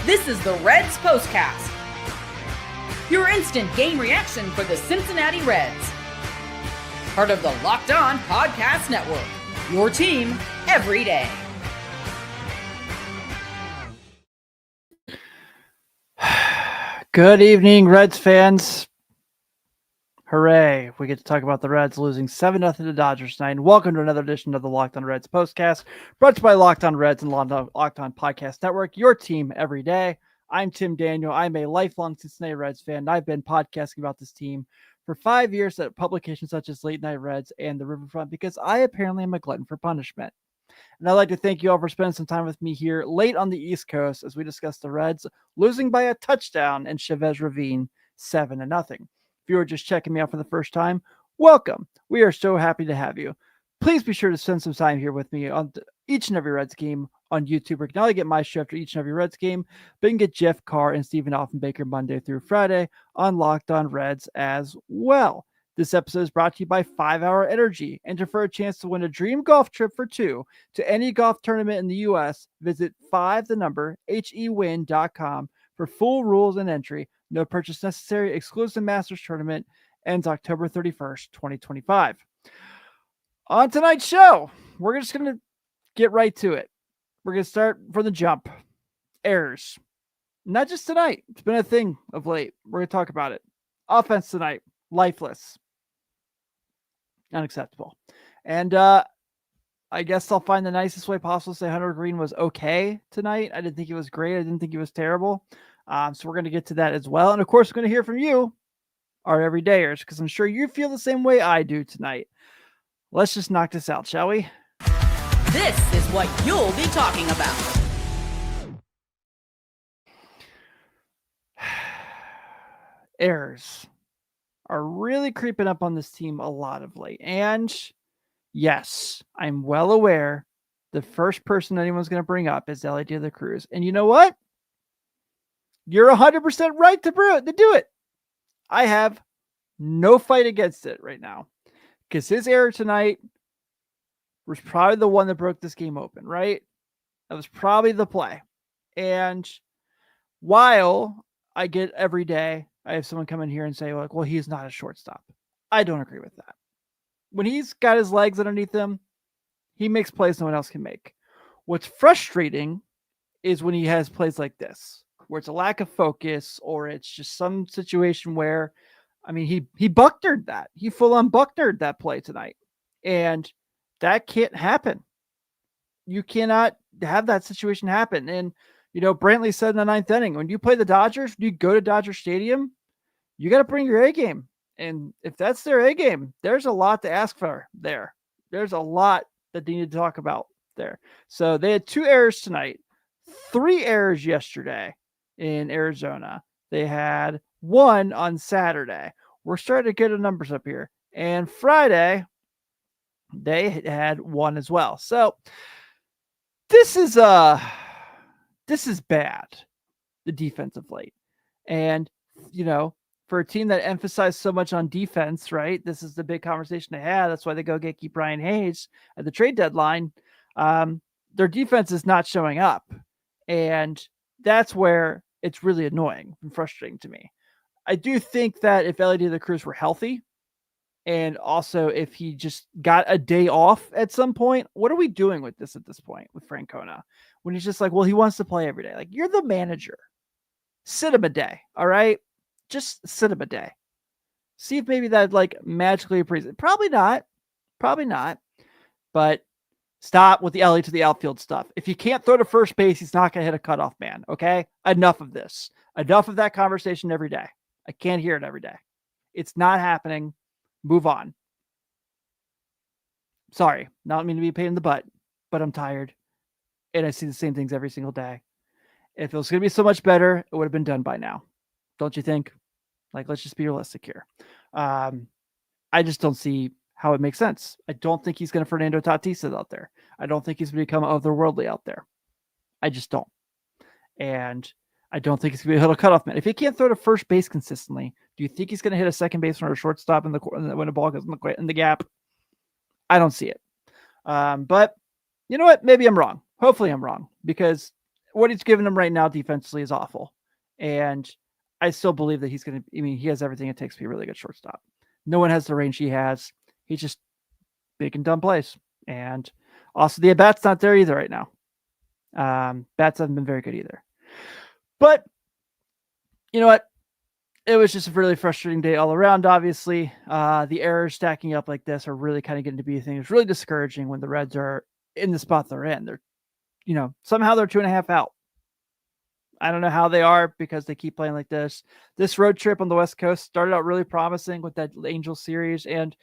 This is the Reds POSTCAST, your instant game reaction for the Cincinnati Reds. Part of the Locked On Podcast Network, your team every day. Good evening, Reds fans. Hooray. We get to talk about the Reds losing 7-0 to Dodgers tonight. And welcome to another edition of the Locked On Reds postcast, brought to you by Locked On Reds and Locked On Podcast Network, your team every day. I'm Tim Daniel. I'm a lifelong Cincinnati Reds fan, and I've been podcasting about this team for 5 years at publications such as Late Night Reds and The Riverfront because I apparently am a glutton for punishment. And I'd like to thank you all for spending some time with me here late on the East Coast as we discuss the Reds losing by a touchdown in Chavez Ravine 7-0. If you are just checking me out for the first time, welcome. We are so happy to have you. Please be sure to spend some time here with me on each and every Reds game on YouTube. We can not only get my show after each and every Reds game, but you can get Jeff Carr and Stephen Offenbaker Monday through Friday on Locked On Reds as well. This episode is brought to you by 5 Hour Energy. Enter for a chance to win a dream golf trip for two to any golf tournament in the U.S. Visit 5HEWin.com for full rules and entry. No purchase necessary. Excludes the Masters tournament ends October 31st, 2025. On tonight's show, we're just going to get right to it. We're going to start from the jump. Errors. Not just tonight. It's been a thing of late. We're going to talk about it. Offense tonight. Lifeless. Unacceptable. And I guess I'll find the nicest way possible to say Hunter Green was okay tonight. I didn't think he was great. I didn't think he was terrible. So we're going to get to that as well. And of course, we're going to hear from you, our everydayers, because I'm sure you feel the same way I do tonight. Let's just knock this out, shall we? This is what you'll be talking about. Errors are really creeping up on this team a lot of late. And yes, I'm well aware the first person anyone's going to bring up is Elly De La Cruz. And you know what? You're 100% right to do it. I have no fight against it right now because his error tonight was probably the one that broke this game open, right? That was probably the play. And while I get every day, I have someone come in here and say, like, well, he's not a shortstop. I don't agree with that. When he's got his legs underneath him, he makes plays no one else can make. What's frustrating is when he has plays like this, where it's a lack of focus or it's just some situation where, I mean, he bucknered that. He full-on bucknered that play tonight. And that can't happen. You cannot have that situation happen. And, you know, Brantley said in the 9th inning, when you play the Dodgers, you go to Dodger Stadium, you got to bring your A game. And if that's their A game, there's a lot to ask for there. There's a lot that they need to talk about there. So they had 2 errors tonight, 3 errors yesterday in Arizona. They had 1 on Saturday. We're starting to get the numbers up here. And Friday, they had 1 as well. So this is bad, the defensive late. And, you know, for a team that emphasized so much on defense, right? This is the big conversation they had. That's why they go keep Brian Hayes at the trade deadline. Their defense is not showing up. And that's where it's really annoying and frustrating to me. I do think that if Elly De La Cruz were healthy, and also if he just got a day off at some point, what are we doing with this at this point with Francona? When he's just like, well, he wants to play every day. Like, you're the manager. Sit him a day, all right? Just sit him a day. See if maybe that like magically appears. Probably not. But stop with the Elly to the outfield stuff. If you can't throw to first base, he's not going to hit a cutoff man, okay? Enough of this. Enough of that conversation every day. I can't hear it every day. It's not happening. Move on. Sorry, not mean to be a pain in the butt, but I'm tired. And I see the same things every single day. If it was going to be so much better, it would have been done by now. Don't you think? Like, let's just be realistic here. I just don't see how it makes sense. I don't think he's going to Fernando Tatis out there. I don't think he's going to become otherworldly out there. I just don't. And I don't think he's going to be a cutoff man. If he can't throw to first base consistently, do you think he's going to hit a second baseman or a shortstop when the ball goes in the gap? I don't see it. But you know what? Maybe I'm wrong. Hopefully I'm wrong, because what he's giving them right now defensively is awful. And I still believe that he's going to, I mean, he has everything it takes to be a really good shortstop. No one has the range he has. He's just making dumb plays. And also the at-bat's not there either right now. Bats haven't been very good either. But you know what? It was just a really frustrating day all around, obviously. The errors stacking up like this are really kind of getting to be a thing. It's really discouraging when the Reds are in the spot they're in. They're, somehow they're 2.5 out. I don't know how they are because they keep playing like this. This road trip on the West Coast started out really promising with that Angels series. And,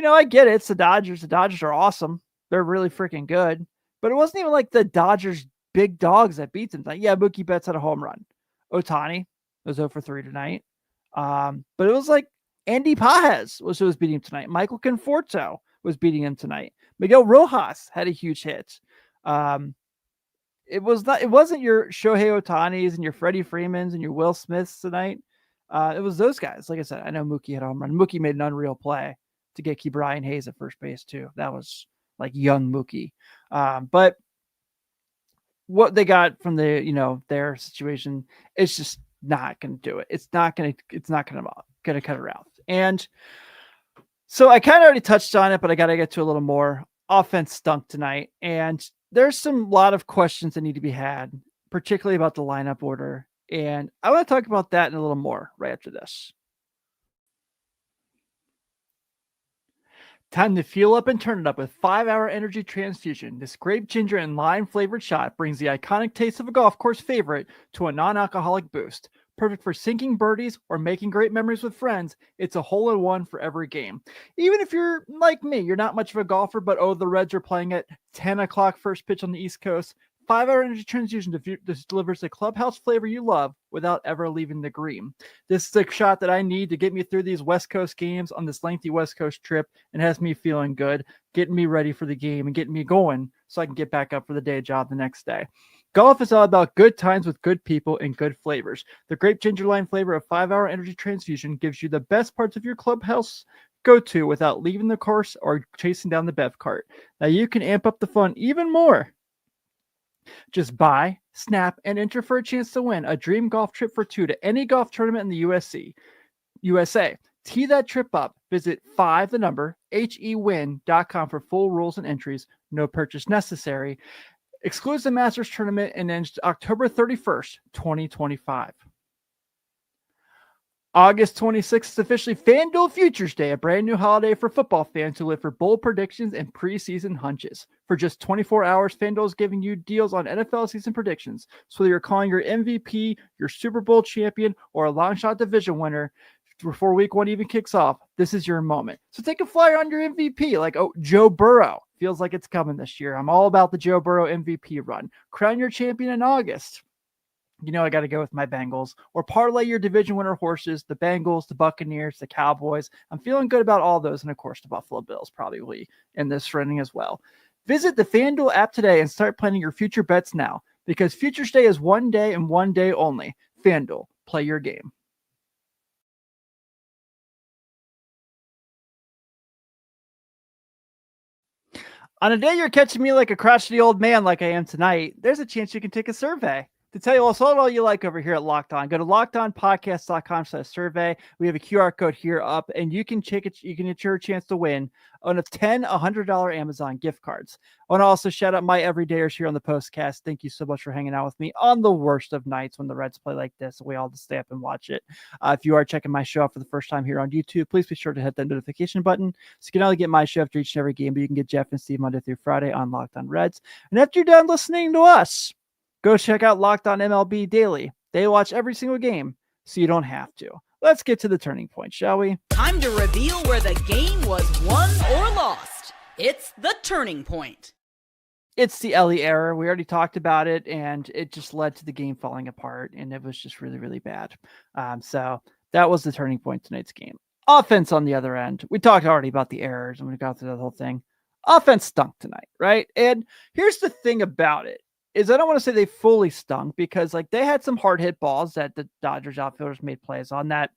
I get it. It's the Dodgers. The Dodgers are awesome. They're really freaking good. But it wasn't even like the Dodgers big dogs that beat them. Like, yeah, Mookie Betts had a home run. Ohtani was 0 for 3 tonight. But it was like Andy Pages was who was beating him tonight. Michael Conforto was beating him tonight. Miguel Rojas had a huge hit. It wasn't your Shohei Ohtani's and your Freddie Freemans and your Will Smiths tonight. It was those guys. Like I said, I know Mookie had a home run. Mookie made an unreal play to get Brian Hayes at first base too. That was like young Mookie. But what they got from the, their situation, it's just not going to do it. It's not going to cut it out. And so I kind of already touched on it, but I got to get to a little more. Offense stunk tonight. And there's a lot of questions that need to be had, particularly about the lineup order. And I want to talk about that in a little more right after this. Time to fuel up and turn it up with 5-Hour Energy Transfusion. This grape, ginger, and lime flavored shot brings the iconic taste of a golf course favorite to a non-alcoholic boost. Perfect for sinking birdies or making great memories with friends, it's a hole-in-one for every game. Even if you're like me, you're not much of a golfer, but the Reds are playing at 10 o'clock first pitch on the East Coast. 5-Hour Energy Transfusion delivers the clubhouse flavor you love without ever leaving the green. This is the shot that I need to get me through these West Coast games on this lengthy West Coast trip and has me feeling good, getting me ready for the game and getting me going so I can get back up for the day job the next day. Golf is all about good times with good people and good flavors. The grape ginger lime flavor of 5-Hour Energy Transfusion gives you the best parts of your clubhouse go-to without leaving the course or chasing down the bev cart. Now you can amp up the fun even more. Just buy, snap, and enter for a chance to win a dream golf trip for 2 to any golf tournament in the USA. Tee that trip up. Visit 5hewin.com for full rules and entries. No purchase necessary. Excludes the Masters tournament and ends October 31st, 2025. August 26th is officially FanDuel Futures Day, a brand new holiday for football fans who live for bold predictions and preseason hunches. For just 24 hours, FanDuel is giving you deals on NFL season predictions. So whether you're calling your MVP, your Super Bowl champion, or a long shot division winner before week 1 even kicks off, this is your moment. So take a flyer on your MVP, like Joe Burrow. Feels like it's coming this year. I'm all about the Joe Burrow MVP run. Crown your champion in August. I got to go with my Bengals, or parlay your division winner horses, the Bengals, the Buccaneers, the Cowboys. I'm feeling good about all those. And of course, the Buffalo Bills probably in this running as well. Visit the FanDuel app today and start planning your future bets now, because Futures Day is one day and one day only. FanDuel, play your game. On a day you're catching me like a crotchety old man like I am tonight, there's a chance you can take a survey. To tell you all you like over here at Locked On, go to lockedonpodcast.com/survey. We have a QR code here up, and you can check it. You can get your chance to win on $100 Amazon gift cards. I want to also shout out my everydayers here on the Postcast. Thank you so much for hanging out with me on the worst of nights when the Reds play like this. We all just stay up and watch it. If you are checking my show out for the first time here on YouTube, please be sure to hit that notification button so you can not only get my show after each and every game, but you can get Jeff and Steve Monday through Friday on Locked On Reds. And after you're done listening to us, go check out Locked On MLB Daily. They watch every single game, so you don't have to. Let's get to the turning point, shall we? Time to reveal where the game was won or lost. It's the turning point. It's the Ellie error. We already talked about it, and it just led to the game falling apart, and it was just really, really bad. So that was the turning point tonight's game. Offense on the other end. We talked already about the errors, and we got through the whole thing. Offense stunk tonight, right? And here's the thing about it. I don't want to say they fully stunk, because they had some hard hit balls that the Dodgers outfielders made plays on. That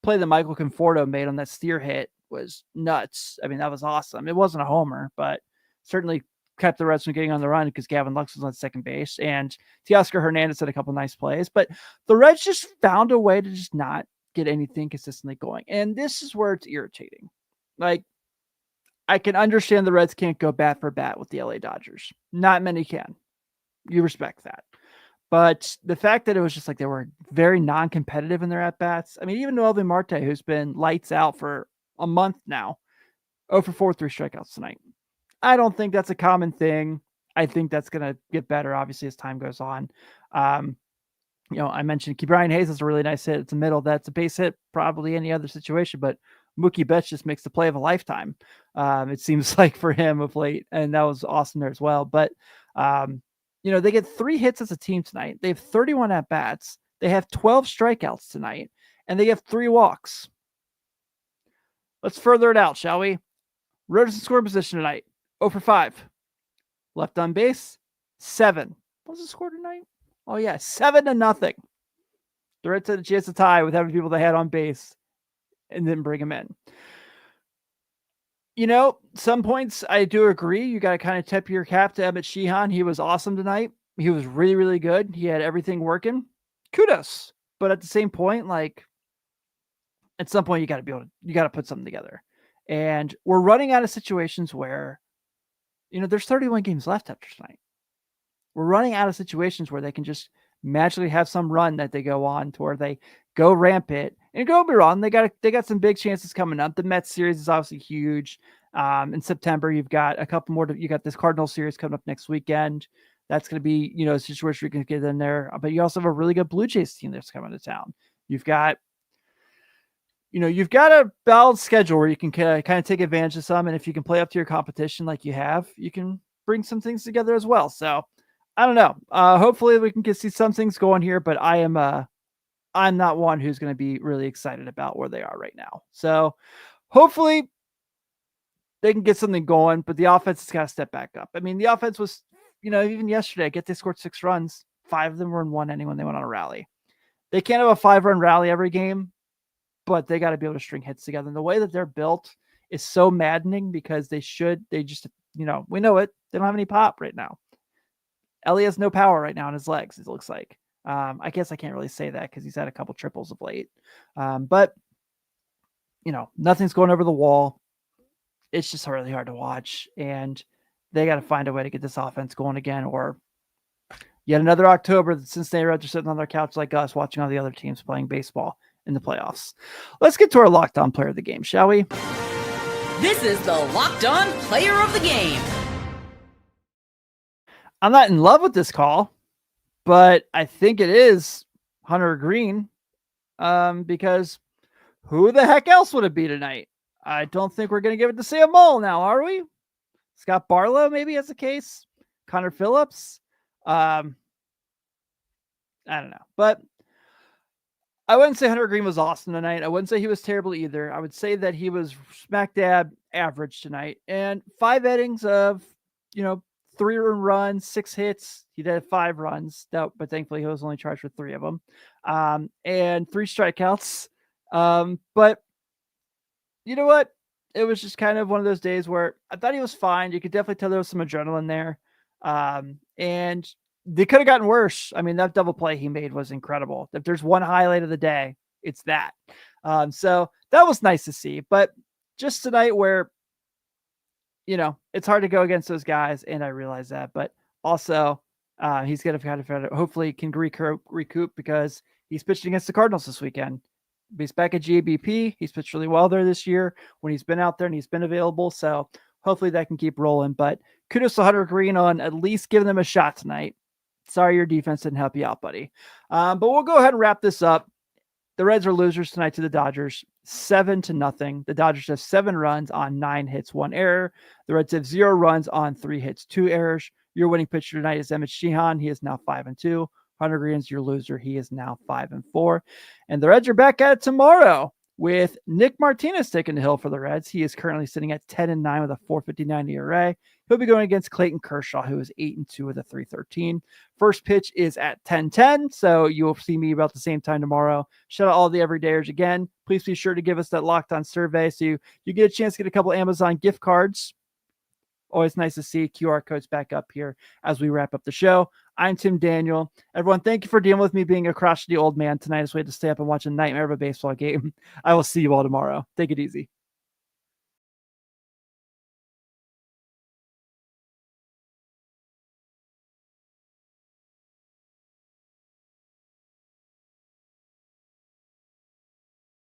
play that Michael Conforto made on that steer hit was nuts. I mean, that was awesome. It wasn't a homer, but certainly kept the Reds from getting on the run because Gavin Lux was on second base and Teoscar Hernandez had a couple nice plays, but the Reds just found a way to just not get anything consistently going. And this is where it's irritating. Like, I can understand the Reds can't go bat for bat with the LA Dodgers. Not many can. You respect that. But the fact that it was just like they were very non-competitive in their at-bats. I mean, even Noelvin Marte, who's been lights out for a month now, 0 for 4, 3 strikeouts tonight. I don't think that's a common thing. I think that's going to get better, obviously, as time goes on. I mentioned Brian Hayes is a really nice hit. It's a middle. That's a base hit, probably any other situation, but Mookie Betts just makes the play of a lifetime. It seems like for him of late, and that was awesome there as well. But, they get 3 hits as a team tonight. They have 31 at-bats. They have 12 strikeouts tonight, and they have 3 walks. Let's further it out, shall we? Reds in scoring position tonight, 0 for 5. Left on base, 7. What was the score tonight? Oh, yeah, 7-0. The Reds had a chance to tie with having people they had on base and then bring them in. Some points I do agree. You got to kind of tip your cap to Emmett Sheehan. He was awesome tonight. He was really, really good. He had everything working. Kudos. But at the same point, like, at some point you got to put something together. And we're running out of situations where, there's 31 games left after tonight. We're running out of situations where they can just magically have some run that they go on to where they go rampant. And don't be wrong, they got some big chances coming up. The Mets series is obviously huge. In September, you've got a couple more. You got this Cardinals series coming up next weekend. That's going to be, a situation you can get in there. But you also have a really good Blue Jays team that's coming to town. You've got a balanced schedule where you can kind of take advantage of some. And if you can play up to your competition like you have, you can bring some things together as well. So I don't know. Hopefully we can see some things going here, but I'm not one who's going to be really excited about where they are right now. So hopefully they can get something going, but the offense has got to step back up. I mean, the offense was, even yesterday, they scored 6 runs. 5 of them were in 1 inning when they went on a rally. They can't have a 5-run rally every game, but they got to be able to string hits together. And the way that they're built is so maddening because we know it. They don't have any pop right now. Ellie has no power right now in his legs, it looks like. I guess I can't really say that because he's had a couple triples of late. But, nothing's going over the wall. It's just really hard to watch. And they got to find a way to get this offense going again, or yet another October that Cincinnati Reds are sitting on their couch like us watching all the other teams playing baseball in the playoffs. Let's get to our Locked On Player of the Game, shall we? This is the Locked On Player of the Game. I'm not in love with this call, but I think it is Hunter Green, because who the heck else would it be tonight? I don't think we're going to give it to Sam Moll now, are we? Scott Barlow maybe as a case. Connor Phillips. I don't know, but I wouldn't say Hunter Green was awesome tonight. I wouldn't say he was terrible either. I would say that he was smack dab average tonight, and 5 innings of, 3 runs, 6 hits. He did 5 runs, but thankfully he was only charged with 3 of them, and 3 strikeouts. But you know what? It was just kind of one of those days where I thought he was fine. You could definitely tell there was some adrenaline there, and they could have gotten worse. I mean, that double play he made was incredible. If there's one highlight of the day, it's that. So that was nice to see. But just tonight where, it's hard to go against those guys, and I realize that. But also, he's going to kind of hopefully can recoup because he's pitched against the Cardinals this weekend. He's back at GABP. He's pitched really well there this year when he's been out there and he's been available. So hopefully that can keep rolling. But kudos to Hunter Green on at least giving them a shot tonight. Sorry your defense didn't help you out, buddy. But we'll go ahead and wrap this up. The Reds are losers tonight to the Dodgers, 7-0. The Dodgers have 7 runs on 9 hits, 1 error. The Reds have 0 runs on 3 hits, 2 errors. Your winning pitcher tonight is Emmett Sheehan. He is now 5-2. Hunter Green's your loser. He is now 5-4. And the Reds are back at it tomorrow with Nick Martinez taking the hill for the Reds. He is currently sitting at 10-9 with a 4.59 ERA. He'll be going against Clayton Kershaw, who is 8-2 with a 3.13. First pitch is at 10:10, so you will see me about the same time tomorrow. Shout out all the everydayers again. Please be sure to give us that Locked On survey so you get a chance to get a couple Amazon gift cards. Always nice to see QR codes back up here as we wrap up the show. I'm Tim Daniel. Everyone, thank you for dealing with me being a crotchety old man tonight. I just waited to stay up and watch a nightmare of a baseball game. I will see you all tomorrow. Take it easy.